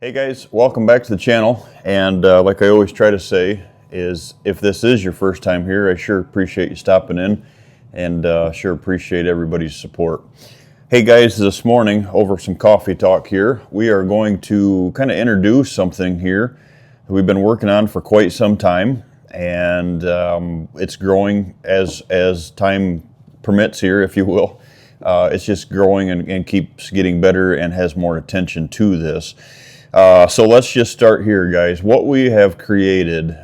Hey guys, welcome back to the channel. And like I always try to say is, if this is your first time here, I sure appreciate you stopping in, and sure appreciate everybody's support. Hey guys, this morning over some coffee talk here, we are going to kind of introduce something here that we've been working on for quite some time, and it's growing as time permits here, if you will. It's just growing and keeps getting better and has more attention to this. So let's just start here, guys. What we have created,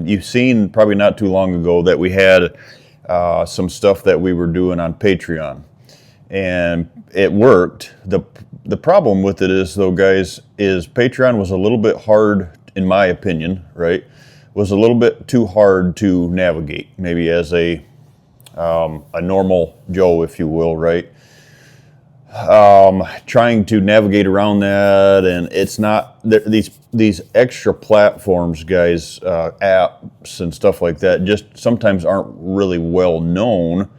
you've seen probably not too long ago that we had some stuff that we were doing on Patreon, and it worked. The problem with it is, though, guys, is Patreon was a little bit hard, in my opinion, right? Was a little bit too hard to navigate, maybe as a normal Joe, if you will, right? Trying to navigate around that, and it's not these extra platforms, guys, apps and stuff like that just sometimes aren't really well known.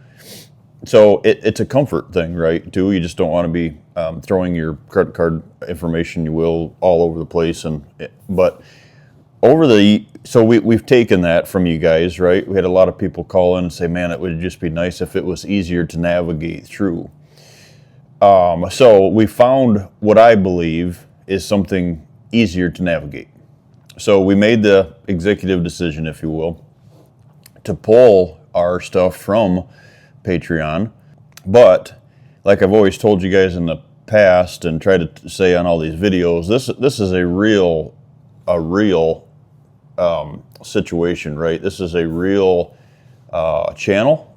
So it's a comfort thing, right? Too, you just don't want to be throwing your credit card information, you will, all over the place. But so we've taken that from you guys, right? We had a lot of people call in and say, man, it would just be nice if it was easier to navigate through. So we found what I believe is something easier to navigate. So we made the executive decision, if you will, to pull our stuff from Patreon. But like I've always told you guys in the past and tried to say on all these videos, this is a real situation, right? This is a real channel.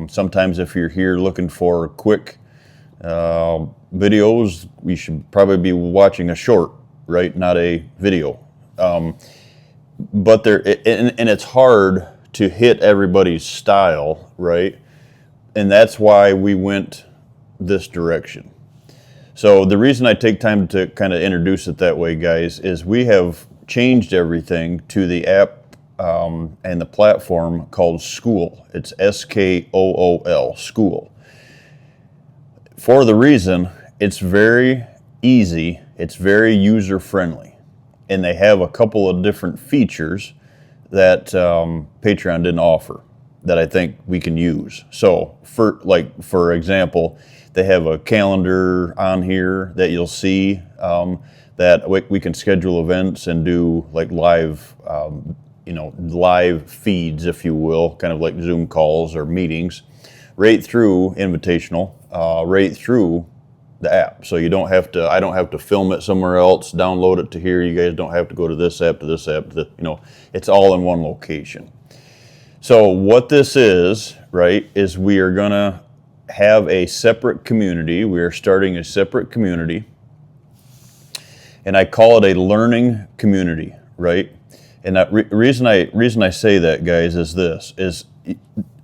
Sometimes if you're here looking for quick videos, we should probably be watching a short, right? Not a video. But and it's hard to hit everybody's style, right? And that's why we went this direction. So the reason I take time to kind of introduce it that way, guys, is we have changed everything to the app and the platform called Skool. It's Skool, Skool. For the reason, it's very easy, it's very user-friendly, and they have a couple of different features that Patreon didn't offer that I think we can use. So, for example, they have a calendar on here that you'll see that we can schedule events and do like live, live feeds, if you will, kind of like Zoom calls or meetings, right through invitational. Right through the app, so you don't have to. I don't have to film it somewhere else, download it to here. You guys don't have to go to this app, to this app. It's all in one location. So what this is, right, is we are gonna have a separate community. We are starting a separate community, and I call it a learning community, right? And that reason I say that, guys, is this: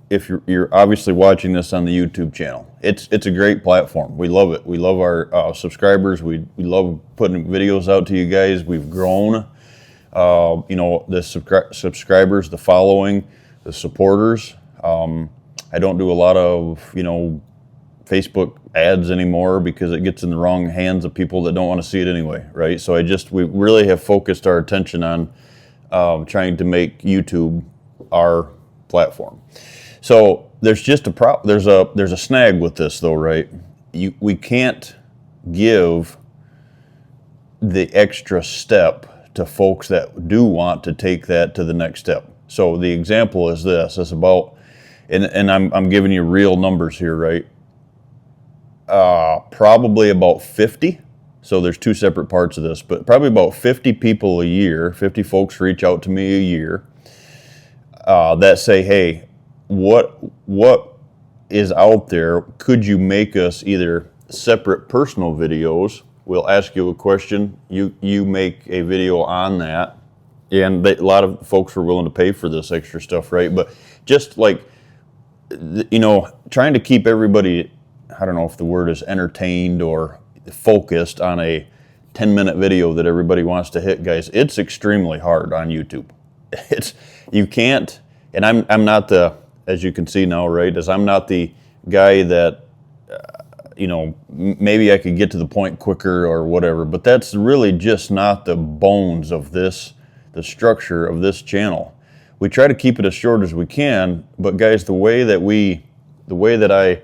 if you're obviously watching this on the YouTube channel, it's a great platform. We love it. We love our subscribers. We love putting videos out to you guys. We've grown, the subscribers, the following, the supporters. I don't do a lot of, Facebook ads anymore because it gets in the wrong hands of people that don't want to see it anyway, right? So we really have focused our attention on trying to make YouTube our platform. So there's just there's a snag with this, though, right? We can't give the extra step to folks that do want to take that to the next step. So the example is this: it's about, and I'm giving you real numbers here, right? Probably about 50. So there's two separate parts of this, but probably about 50 people a year, 50 folks reach out to me a year that say, hey, what is out there? Could you make us either separate personal videos? We'll ask you a question. You make a video on that, and a lot of folks were willing to pay for this extra stuff, right? But just like, trying to keep everybody, I don't know if the word is entertained or focused on a 10-minute video that everybody wants to hit, guys. It's extremely hard on YouTube. You can't, and I'm not the, as you can see now, right, as I'm not the guy that maybe I could get to the point quicker or whatever, but that's really just not the bones of this, the structure of this channel. We try to keep it as short as we can, but guys, the way that I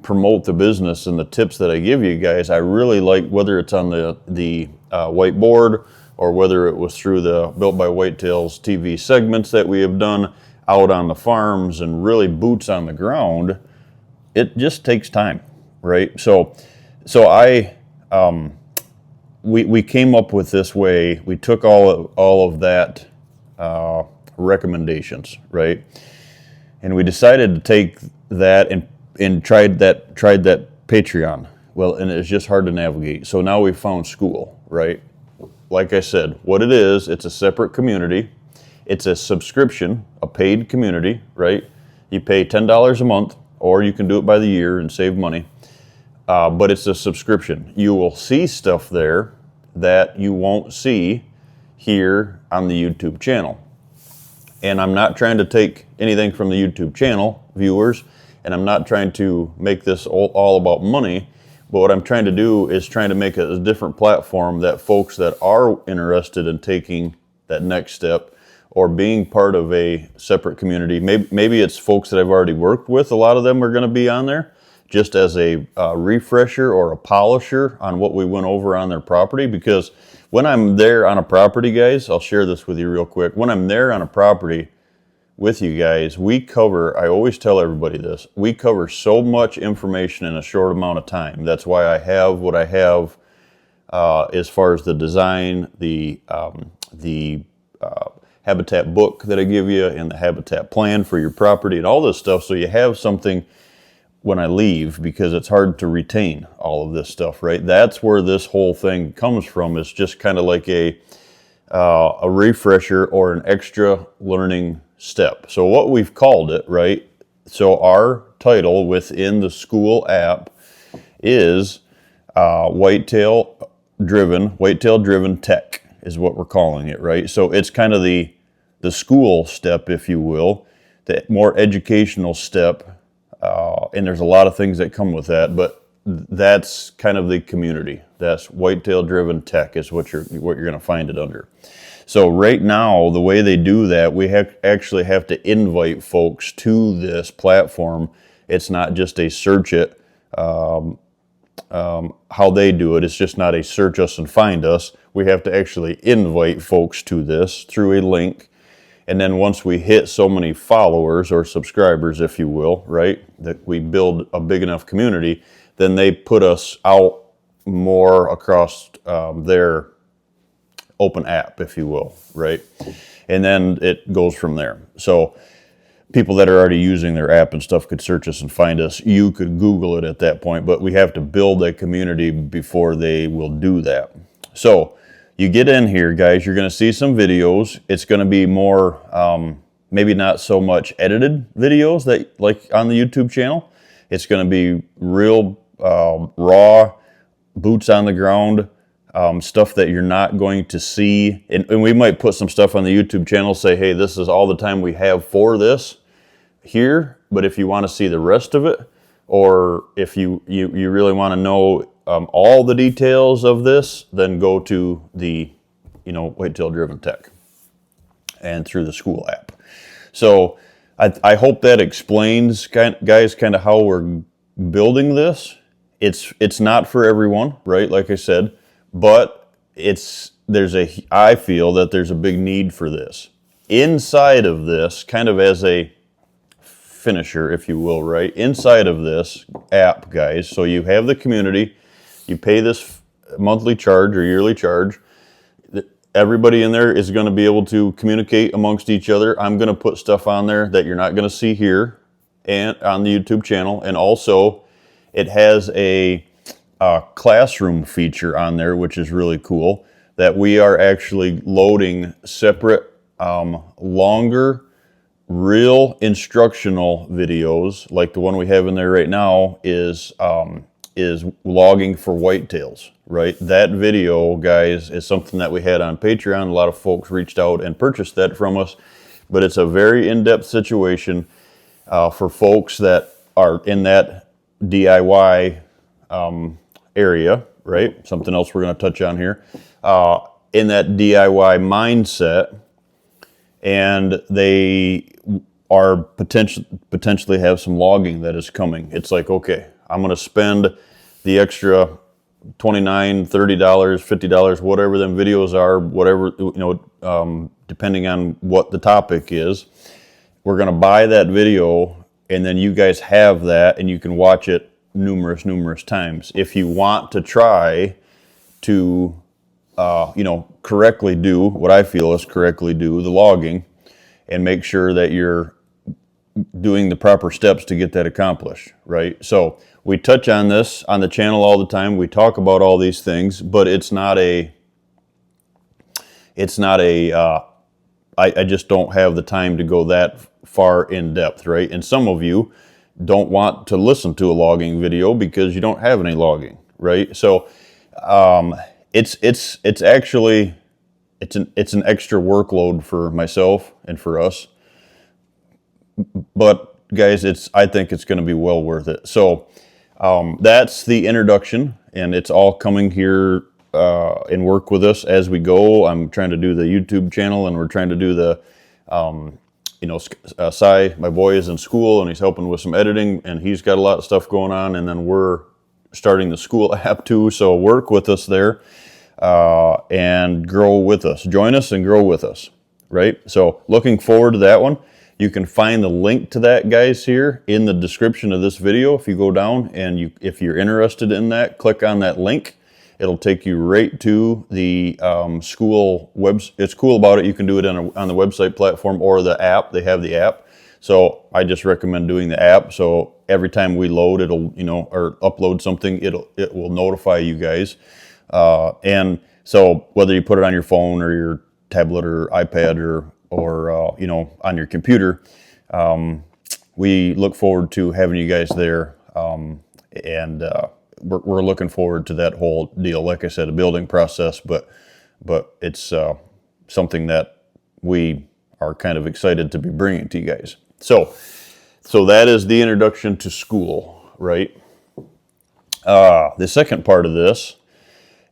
promote the business and the tips that I give you guys, I really like, whether it's on the whiteboard or whether it was through the Built by Whitetails TV segments that we have done out on the farms and really boots on the ground, it just takes time, right? So we came up with this way. We took all of that recommendations, right? And we decided to take that and tried that Patreon. Well, and it's just hard to navigate. So now we found Skool, right? Like I said, what it is, it's a separate community. It's a subscription, a paid community, right? You pay $10 a month, or you can do it by the year and save money. But it's a subscription. You will see stuff there that you won't see here on the YouTube channel. And I'm not trying to take anything from the YouTube channel viewers, and I'm not trying to make this all about money, but what I'm trying to do is trying to make a different platform that folks that are interested in taking that next step or being part of a separate community, maybe it's folks that I've already worked with, a lot of them are going to be on there, just as a refresher or a polisher on what we went over on their property. Because when I'm there on a property, guys, I'll share this with you real quick. When I'm there on a property with you guys, we cover, I always tell everybody this, we cover so much information in a short amount of time. That's why I have what I have as far as the design, the habitat book that I give you and the habitat plan for your property and all this stuff, so you have something when I leave, because it's hard to retain all of this stuff, right? That's where this whole thing comes from. It's just kind of like a refresher or an extra learning step. So what we've called it, right? So our title within the Skool app is Whitetail Driven Tech is what we're calling it, right? So it's kind of the school step, if you will, the more educational step. And there's a lot of things that come with that, but that's kind of the community. That's Whitetail Driven Tech is what you're going to find it under. So right now, the way they do that, we actually have to invite folks to this platform. It's not just a search it, how they do it. It's just not a search us and find us. We have to actually invite folks to this through a link. And then once we hit so many followers or subscribers, if you will, right, that we build a big enough community, then they put us out more across their open app, if you will, right? And then it goes from there. So people that are already using their app and stuff could search us and find us. You could Google it at that point, but we have to build a community before they will do that. So you get in here, guys, you're going to see some videos. It's going to be more, maybe not so much edited videos that like on the YouTube channel. It's going to be real raw, boots on the ground, stuff that you're not going to see. And we might put some stuff on the YouTube channel, say, hey, this is all the time we have for this here. But if you want to see the rest of it, or if you really want to know all the details of this, then go to the, Whitetail Driven Tech and through the Skool app. So I hope that explains, guys, kind of how we're building this. It's not for everyone, right? Like I said, but I feel that there's a big need for this. Inside of this, kind of as a finisher, if you will, right? Inside of this app, guys, so you have the community, you pay this monthly charge or yearly charge. Everybody in there is going to be able to communicate amongst each other. I'm going to put stuff on there that you're not going to see here and on the YouTube channel. And also, it has a classroom feature on there, which is really cool, that we are actually loading separate, longer, real instructional videos, like the one we have in there right now is logging for whitetails, right? That video, guys, is something that we had on Patreon. A lot of folks reached out and purchased that from us, but it's a very in-depth situation for folks that are in that DIY area, right? Something else we're going to touch on here, in that DIY mindset, and they are potentially have some logging that is coming. It's like, okay, I'm going to spend the extra $29, $30, $50, whatever them videos are, whatever, depending on what the topic is. We're going to buy that video, and then you guys have that, and you can watch it numerous times. If you want to try to, correctly do what I feel is correctly do the logging, and make sure that you're doing the proper steps to get that accomplished, right? So we touch on this on the channel all the time. We talk about all these things, but I just don't have the time to go that far in depth, right? And some of you don't want to listen to a logging video because you don't have any logging, right? So it's actually an extra workload for myself and for us. But guys, I think it's going to be well worth it. So that's the introduction, and it's all coming here and work with us as we go. I'm trying to do the YouTube channel, and we're trying to do the, Cy, my boy, is in school, and he's helping with some editing, and he's got a lot of stuff going on, and then we're starting the Skool app too, so work with us there and grow with us. Join us and grow with us, right? So looking forward to that one. You can find the link to that, guys, here in the description of this video. If you go down and if you're interested in that, click on that link. It'll take you right to the Skool web. It's cool about it. You can do it on the website platform or the app. They have the app. So I just recommend doing the app. So every time we load, it'll, or upload something, it will notify you guys. And so whether you put it on your phone or your tablet or iPad or on your computer, we look forward to having you guys there, and we're looking forward to that whole deal. Like I said, a building process, but it's something that we are kind of excited to be bringing to you guys. So that is the introduction to Skool, right? The second part of this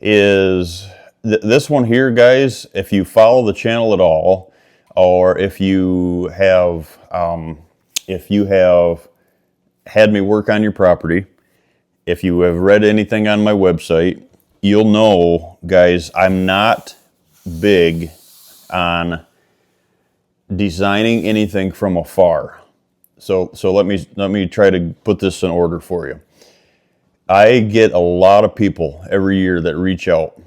is this one here, guys. If you follow the channel at all, or if you have had me work on your property, if you have read anything on my website, you'll know, guys, I'm not big on designing anything from afar. So let me try to put this in order for you. I get a lot of people every year that reach out.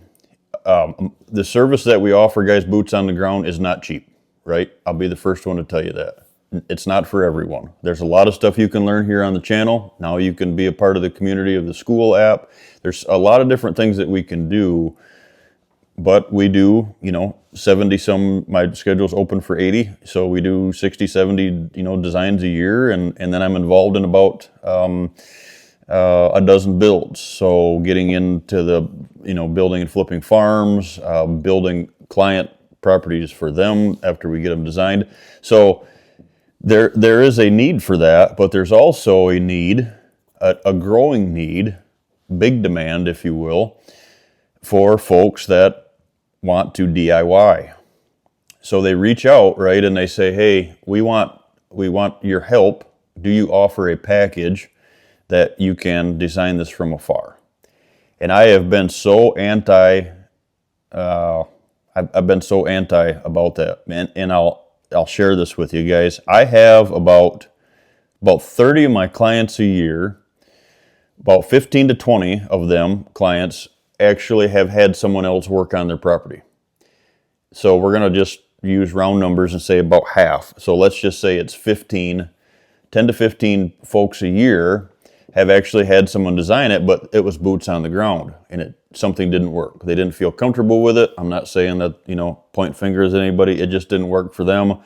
The service that we offer, guys, boots on the ground, is not cheap. Right? I'll be the first one to tell you that. It's not for everyone. There's a lot of stuff you can learn here on the channel. Now you can be a part of the community of the Skool app. There's a lot of different things that we can do, but we do, 70 some, my schedule's open for 80. So we do 60, 70, designs a year. And then I'm involved in about a dozen builds. So getting into the, building and flipping farms, building client properties for them after we get them designed. So there is a need for that, but there's also a need, a growing need, big demand, if you will, for folks that want to DIY. So they reach out, right, and they say, hey, we want your help. Do you offer a package that you can design this from afar? And I have been so anti I've been so anti about that, man, and I'll share this with you guys. I have about 30 of my clients a year. About 15 to 20 of them clients actually have had someone else work on their property. So we're going to just use round numbers and say about half. So let's just say it's 10 to 15 folks a year have actually had someone design it, but it was boots on the ground and something didn't work. They didn't feel comfortable with it. I'm not saying that, point fingers at anybody. It just didn't work for them.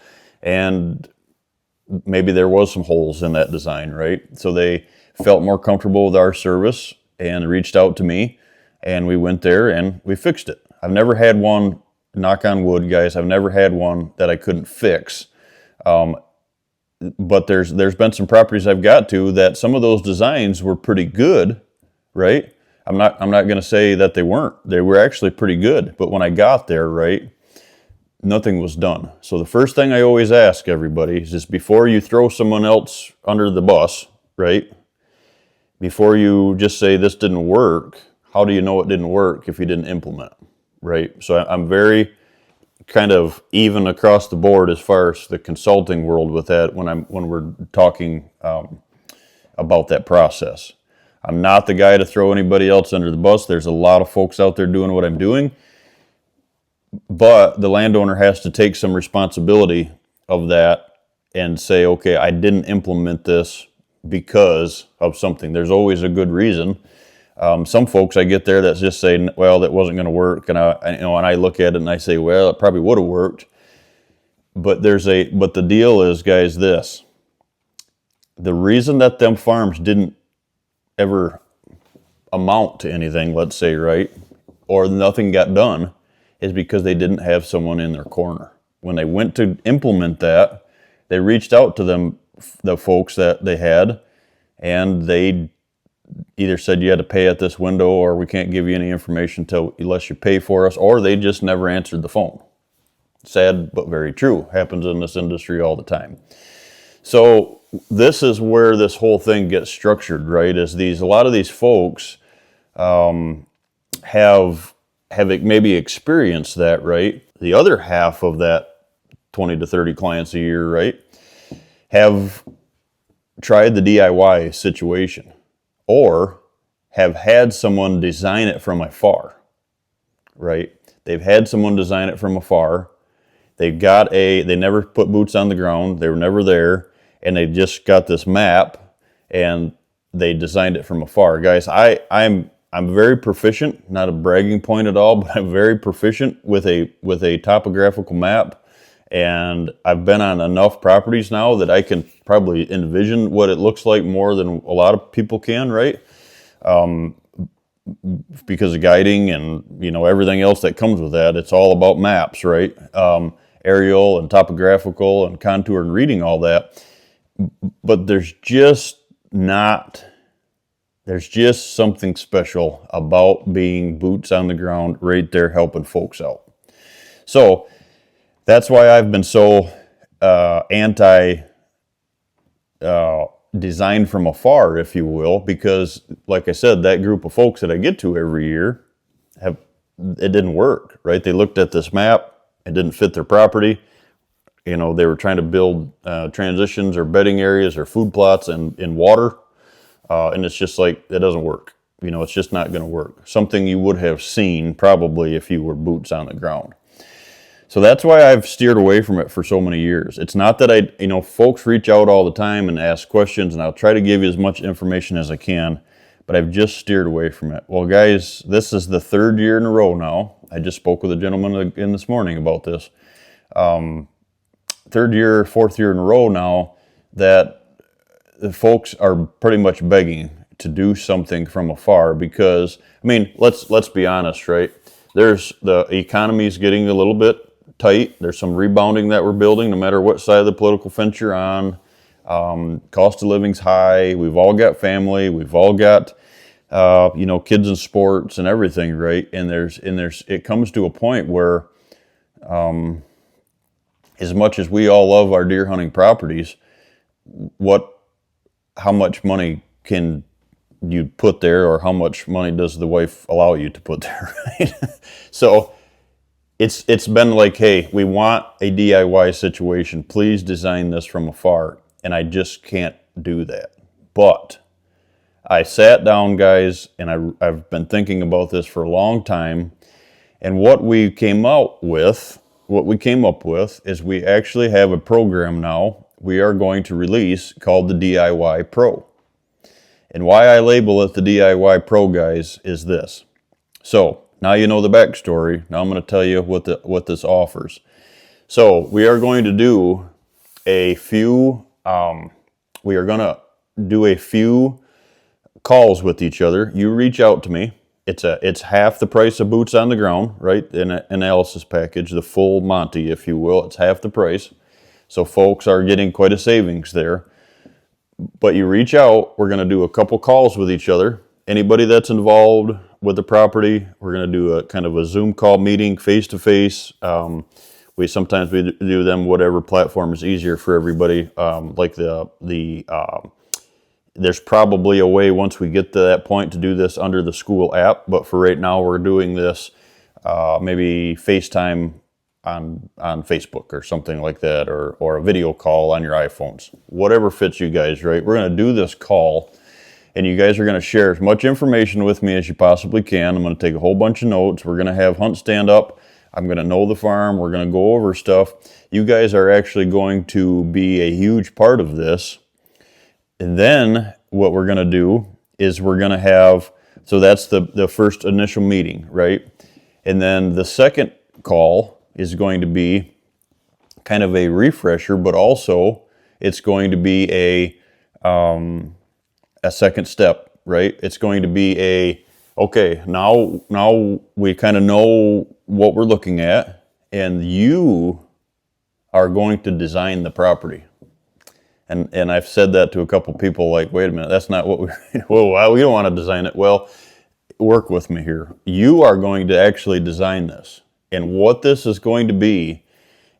And maybe there was some holes in that design, right? So they felt more comfortable with our service and reached out to me, and we went there and we fixed it. I've never had one, knock on wood, guys, I've never had one that I couldn't fix. But there's been some properties I've got to that some of those designs were pretty good, right? I'm not going to say that they weren't. They were actually pretty good. But when I got there, right, nothing was done. So the first thing I always ask everybody is just before you throw someone else under the bus, right? Before you just say this didn't work, how do you know it didn't work if you didn't implement it, right? So I'm very kind of even across the board as far as the consulting world with that when we're talking about that process. I'm not the guy to throw anybody else under the bus. There's a lot of folks out there doing what I'm doing, but the landowner has to take some responsibility of that and say, okay, I didn't implement this because of something. There's always a good reason. Some folks I get there that's just saying, well, that wasn't going to work, and I look at it and I say, well, it probably would have worked. But the deal is, guys, this: the reason that them farms didn't ever amount to anything, let's say, right, or nothing got done, is because they didn't have someone in their corner. When they went to implement that, they reached out to the folks that they had, and they either said you had to pay at this window, or we can't give you any information unless you pay for us, or they just never answered the phone. Sad, but very true. Happens in this industry all the time. So this is where this whole thing gets structured, right? Is a lot of these folks have maybe experienced that, right? The other half of that 20 to 30 clients a year, right, have tried the DIY situation, or have had someone design it from afar, right? They've had someone design it from afar. They never put boots on the ground. They were never there. And they just got this map and they designed it from afar. Guys, I'm very proficient, not a bragging point at all, but I'm very proficient with a topographical map. And I've been on enough properties now that I can probably envision what it looks like more than a lot of people can, right? Because of guiding and, everything else that comes with that. It's all about maps, right? Aerial and topographical and contour and reading all that. But there's just something special about being boots on the ground right there helping folks out. So that's why I've been so anti design from afar, if you will, because like I said, that group of folks that I get to every year, it didn't work, right? They looked at this map, it didn't fit their property. They were trying to build transitions or bedding areas or food plots in water, and it's just like, it doesn't work. It's just not going to work. Something you would have seen probably if you were boots on the ground. So that's why I've steered away from it for so many years. It's not that folks reach out all the time and ask questions, and I'll try to give you as much information as I can, but I've just steered away from it. Well, guys, this is the third year in a row now. I just spoke with a gentleman again this morning about this. Fourth year in a row now that the folks are pretty much begging to do something from afar because, let's be honest, right? The economy's getting a little bit tight. There's some rebounding that we're building, no matter what side of the political fence you're on. Cost of living's high. We've all got family. We've all got, kids in sports and everything, right? And it comes to a point where, as much as we all love our deer hunting properties, how much money can you put there, or how much money does the wife allow you to put there, right? So it's been like, hey, we want a DIY situation. Please design this from afar. And I just can't do that. But I sat down, guys, and I've been thinking about this for a long time. And what we came up with is we actually have a program now we are going to release called the DIY Pro. And why I label it the DIY Pro, guys, is this. So now you know the backstory. Now I'm going to tell you what this offers. So we are going to do a few calls with each other. You reach out to me. It's half the price of boots on the ground, right? An analysis package, the full Monty, if you will. It's half the price. So folks are getting quite a savings there. But you reach out, we're going to do a couple calls with each other, anybody that's involved with the property. We're going to do a kind of a Zoom call meeting, face to face. We sometimes we do them whatever platform is easier for everybody. Like there's probably a way once we get to that point to do this under the Skool app, but for right now we're doing this maybe FaceTime on Facebook or something like that, or a video call on your iPhones, whatever fits you guys, right? We're going to do this call, and you guys are going to share as much information with me as you possibly can. I'm going to take a whole bunch of notes. We're going to have Hunt stand up. I'm going to know the farm. We're going to go over stuff. You guys are actually going to be a huge part of this. And then what we're going to do is we're going to have, so that's the first initial meeting, right? And then the second call is going to be kind of a refresher, but also it's going to be a second step, right? It's going to be okay, now we kind of know what we're looking at, and you are going to design the property. And I've said that to a couple people, like, wait a minute, that's not what well, we don't want to design it. Well, work with me here. You are going to actually design this. And what this is going to be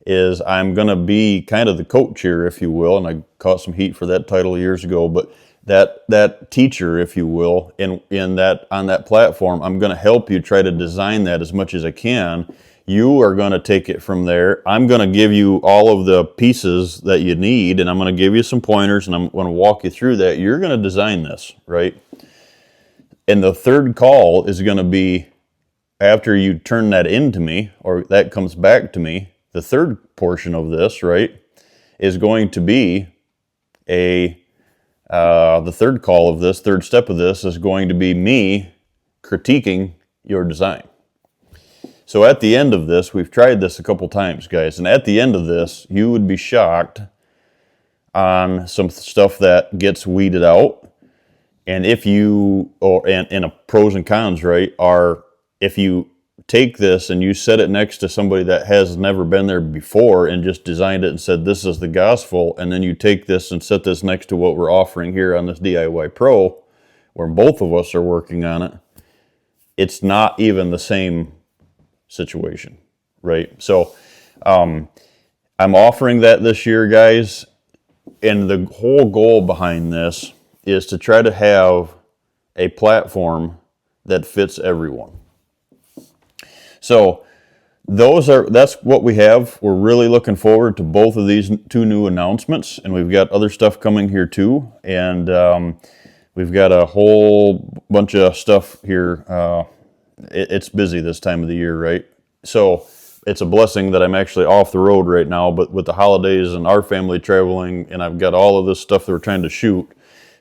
is I'm going to be kind of the coach here, if you will, and I caught some heat for that title years ago, but that teacher, if you will, in that on that platform, I'm going to help you try to design that as much as I can. You are going to take it from there. I'm going to give you all of the pieces that you need, and I'm going to give you some pointers, and I'm going to walk you through that. You're going to design this, right? And the third call is going to be after you turn that into me, or that comes back to me. The third portion of this, right, is going to be the third call of this, third step of this is going to be me critiquing your design. So at the end of this, we've tried this a couple times, guys, and at the end of this, you would be shocked on some stuff that gets weeded out. And if you, and a pros and cons, right, are if you take this and you set it next to somebody that has never been there before and just designed it and said, this is the gospel, and then you take this and set this next to what we're offering here on this DIY Pro, where both of us are working on it, it's not even the same situation, right? So I'm offering that this year, guys, and the whole goal behind this is to try to have a platform that fits everyone. So that's what we have. We're really looking forward to both of these two new announcements, and we've got other stuff coming here too, and we've got a whole bunch of stuff here. It's busy this time of the year, right? So it's a blessing that I'm actually off the road right now, but with the holidays and our family traveling, and I've got all of this stuff that we're trying to shoot,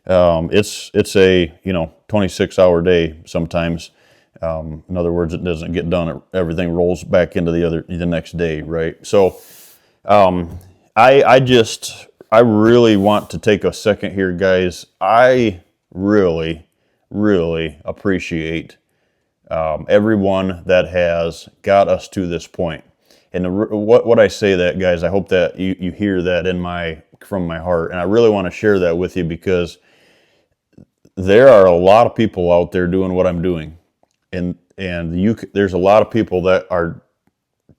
it's a 26-hour day sometimes. In other words, it doesn't get done. Everything rolls back into the next day, right? So I really want to take a second here, guys. I really, really appreciate everyone that has got us to this point. And what I say that, guys, I hope that you hear that from my heart. And I really want to share that with you because there are a lot of people out there doing what I'm doing. And there's a lot of people that are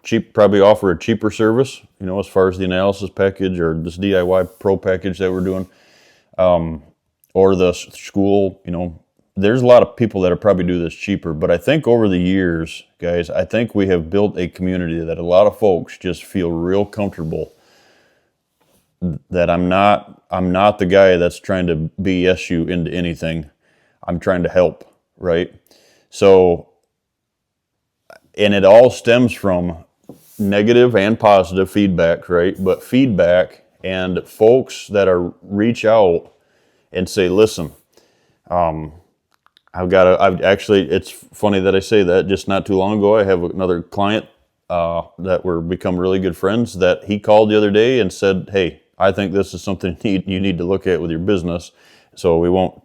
cheap, probably offer a cheaper service, as far as the analysis package or this DIY Pro package that we're doing, or the school, there's a lot of people that probably do this cheaper. But I think over the years, guys, I think we have built a community that a lot of folks just feel real comfortable that I'm not the guy that's trying to BS you into anything. I'm trying to help, right? So, and it all stems from negative and positive feedback, right? But feedback and folks that reach out and say, listen, it's funny that I say that. Just not too long ago, I have another client that we're become really good friends that he called the other day and said, hey, I think this is something you need to look at with your business. So we won't,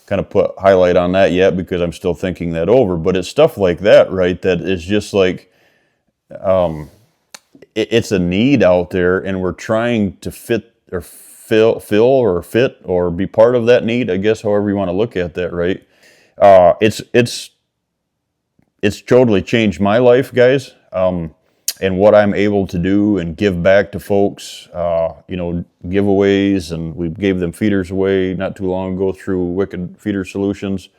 kind of put highlight on that yet because I'm still thinking that over. But it's stuff like that, right? That is just like, it's a need out there, and we're trying to fit fill or fit or be part of that need, I guess, however you want to look at that, right? It's totally changed my life, guys, and what I'm able to do and give back to folks, giveaways, and we gave them feeders away not too long ago through Wicked Feeder Solutions.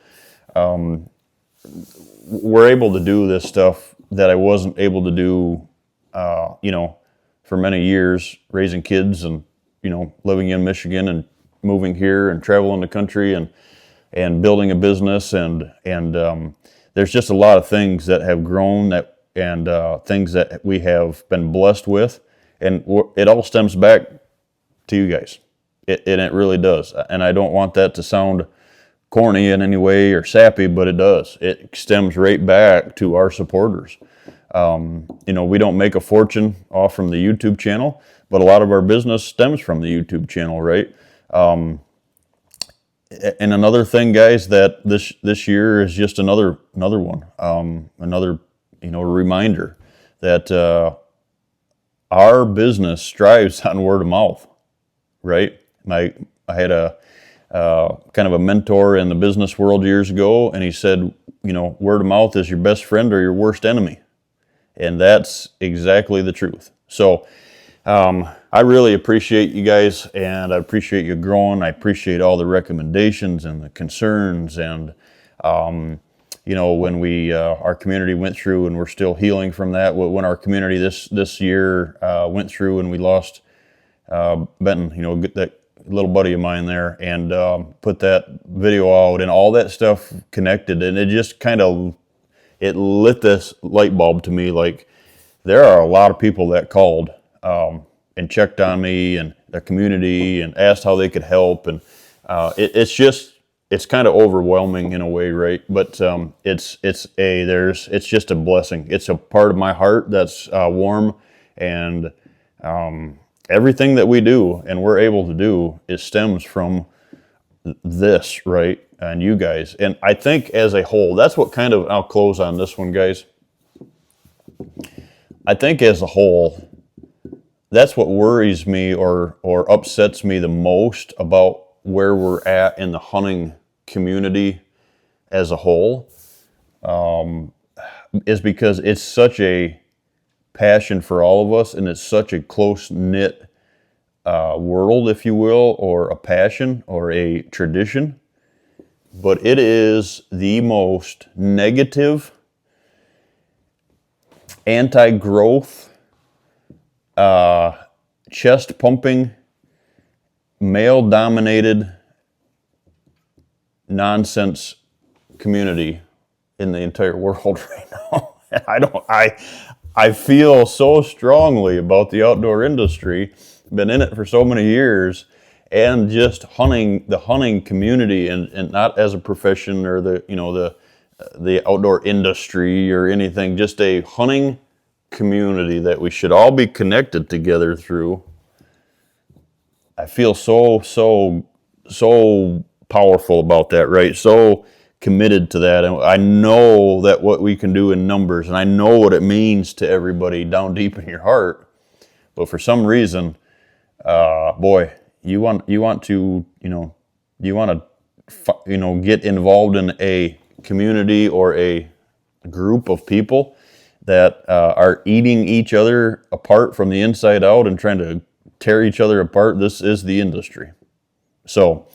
We're able to do this stuff that I wasn't able to do, for many years, raising kids and, living in Michigan and moving here and traveling the country and building a business. And there's just a lot of things that have grown and things that we have been blessed with. And it all stems back to you guys. It really does. And I don't want that to sound corny in any way or sappy, but it does. It stems right back to our supporters. We don't make a fortune off from the YouTube channel, but a lot of our business stems from the YouTube channel, right? And another thing, guys, that this year is just another one, reminder that our business strives on word of mouth, right? I had a kind of a mentor in the business world years ago, and he said, word of mouth is your best friend or your worst enemy. And that's exactly the truth. So I really appreciate you guys, and I appreciate you growing. I appreciate all the recommendations and the concerns. And, when our community went through, and we're still healing from that, when our community this year went through and we lost Benton, that little buddy of mine there, and put that video out and all that stuff connected, and it just kind of, it lit this light bulb to me. Like, there are a lot of people that called and checked on me and the community and asked how they could help, and it's kind of overwhelming in a way, right? But it's just a blessing. It's a part of my heart that's warm, and everything that we do and we're able to do stems from this, right? And you guys. And I think as a whole, that's what kind of, I'll close on this one, guys. I think as a whole, that's what worries me or upsets me the most about where we're at in the hunting community as a whole, is because it's such a passion for all of us, and it's such a close-knit world, if you will, or a passion or a tradition. But it is the most negative, anti-growth, chest-pumping, male-dominated nonsense community in the entire world right now. I feel so strongly about the outdoor industry, been in it for so many years, and just the hunting community, and not as a profession or the outdoor industry or anything, just a hunting community that we should all be connected together through. I feel so powerful about that, right? So committed to that, and I know that what we can do in numbers, and I know what it means to everybody down deep in your heart. But for some reason, you want to get involved in a community or a group of people that are eating each other apart from the inside out and trying to tear each other apart. This is the industry. So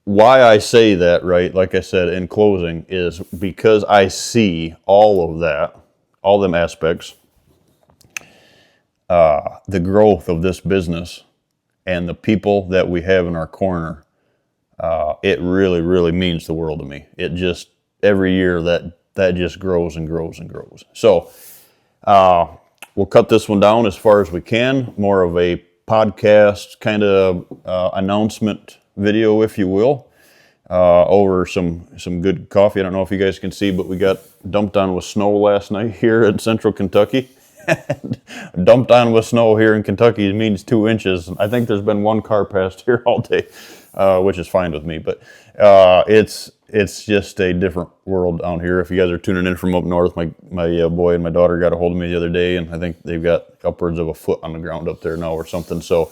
why I say that, right, like I said in closing, is because I see all of that, all them aspects, the growth of this business and the people that we have in our corner. It really, really means the world to me. It just, every year that just grows and grows and grows. So we'll cut this one down as far as we can, more of a podcast kind of announcement video, if you will, over some good coffee. I don't know if you guys can see, but we got dumped on with snow last night here in central Kentucky. Dumped on with snow here in Kentucky means 2 inches. I think there's been one car passed here all day, which is fine with me. But it's just a different world down here. If you guys are tuning in from up north, my boy and my daughter got a hold of me the other day, and I think they've got upwards of a foot on the ground up there now or something. So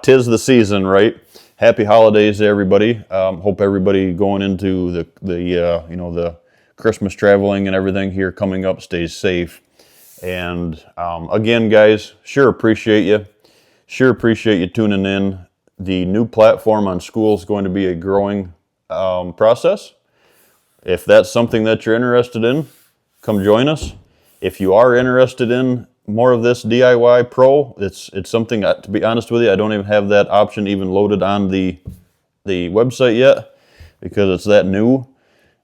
tis the season, right? Happy holidays to everybody. Hope everybody going into the Christmas traveling and everything here coming up stays safe. And again, guys, sure appreciate you. Sure appreciate you tuning in. The new platform on Skool is going to be a growing process. If that's something that you're interested in, come join us. If you are interested in more of this DIY Pro, it's something, to be honest with you, I don't even have that option even loaded on the website yet because it's that new.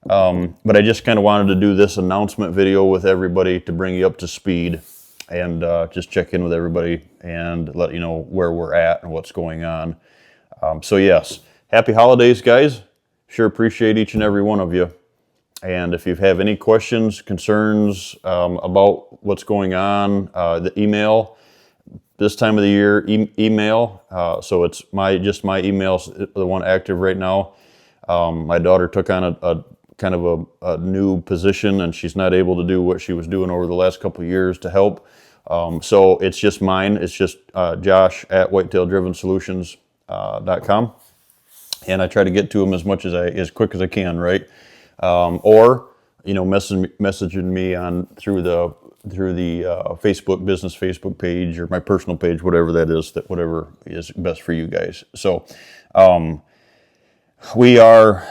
But I just kind of wanted to do this announcement video with everybody to bring you up to speed and just check in with everybody and let you know where we're at and what's going on. So yes, happy holidays, guys. Sure appreciate each and every one of you. And if you have any questions, concerns about what's going on, the email, this time of the year, email. So it's my email's the one active right now. My daughter took on a kind of a new position, and she's not able to do what she was doing over the last couple of years to help. So it's just mine. It's just Josh at whitetaildrivensolutions.com. And I try to get to them as quick as I can, right? Or messaging me through the business Facebook page or my personal page, whatever that is, whatever is best for you guys. So we got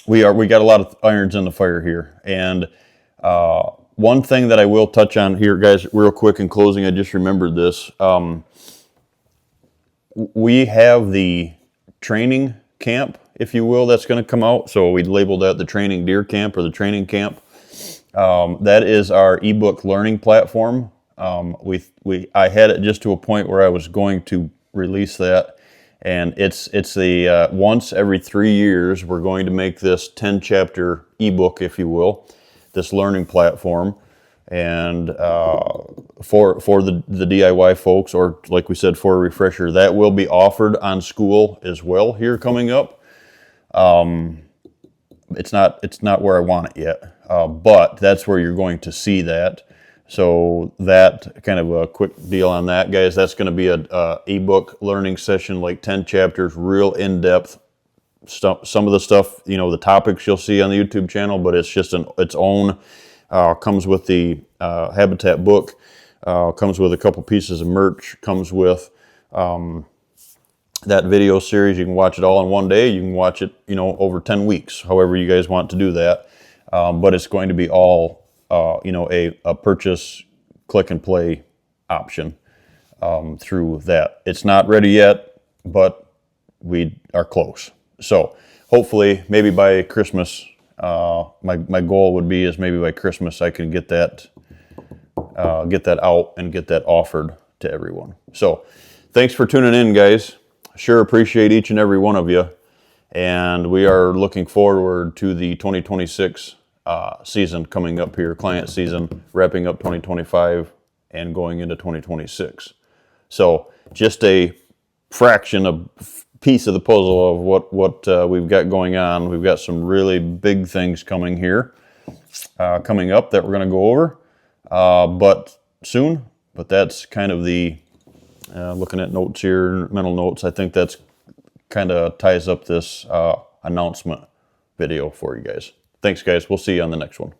a lot of irons in the fire here. And one thing that I will touch on here, guys, real quick in closing, I just remembered this. We have the training camp, if you will, that's going to come out. So we labeled that the training deer camp or the training camp. That is our ebook learning platform. I had it just to a point where I was going to release that, and it's the once every 3 years we're going to make this 10-chapter ebook, if you will, this learning platform, and for the DIY folks, or like we said, for a refresher, that will be offered on Skool as well here coming up. It's not where I want it yet, but that's where you're going to see that. So that kind of a quick deal on that, guys. That's going to be a ebook learning session, like 10 chapters, real in-depth stuff. Some of the stuff, the topics you'll see on the YouTube channel, but it's just its own. Comes with the Habitat book. Comes with a couple pieces of merch. Comes with that video series. You can watch it all in one day. You can watch it, over 10 weeks, however you guys want to do that. But it's going to be all, a purchase, click and play option through that. It's not ready yet, but we are close. So hopefully, maybe by Christmas, my goal would be is maybe by Christmas I can get that out and get that offered to everyone. So thanks for tuning in, guys. Sure appreciate each and every one of you, and we are looking forward to the 2026 season coming up here, client season, wrapping up 2025 and going into 2026. So just a fraction of piece of the puzzle of what we've got going on. We've got some really big things coming here, coming up that we're going to go over, but soon. But that's kind of the looking at notes here, mental notes. I think that's kind of ties up this announcement video for you guys. Thanks, guys. We'll see you on the next one.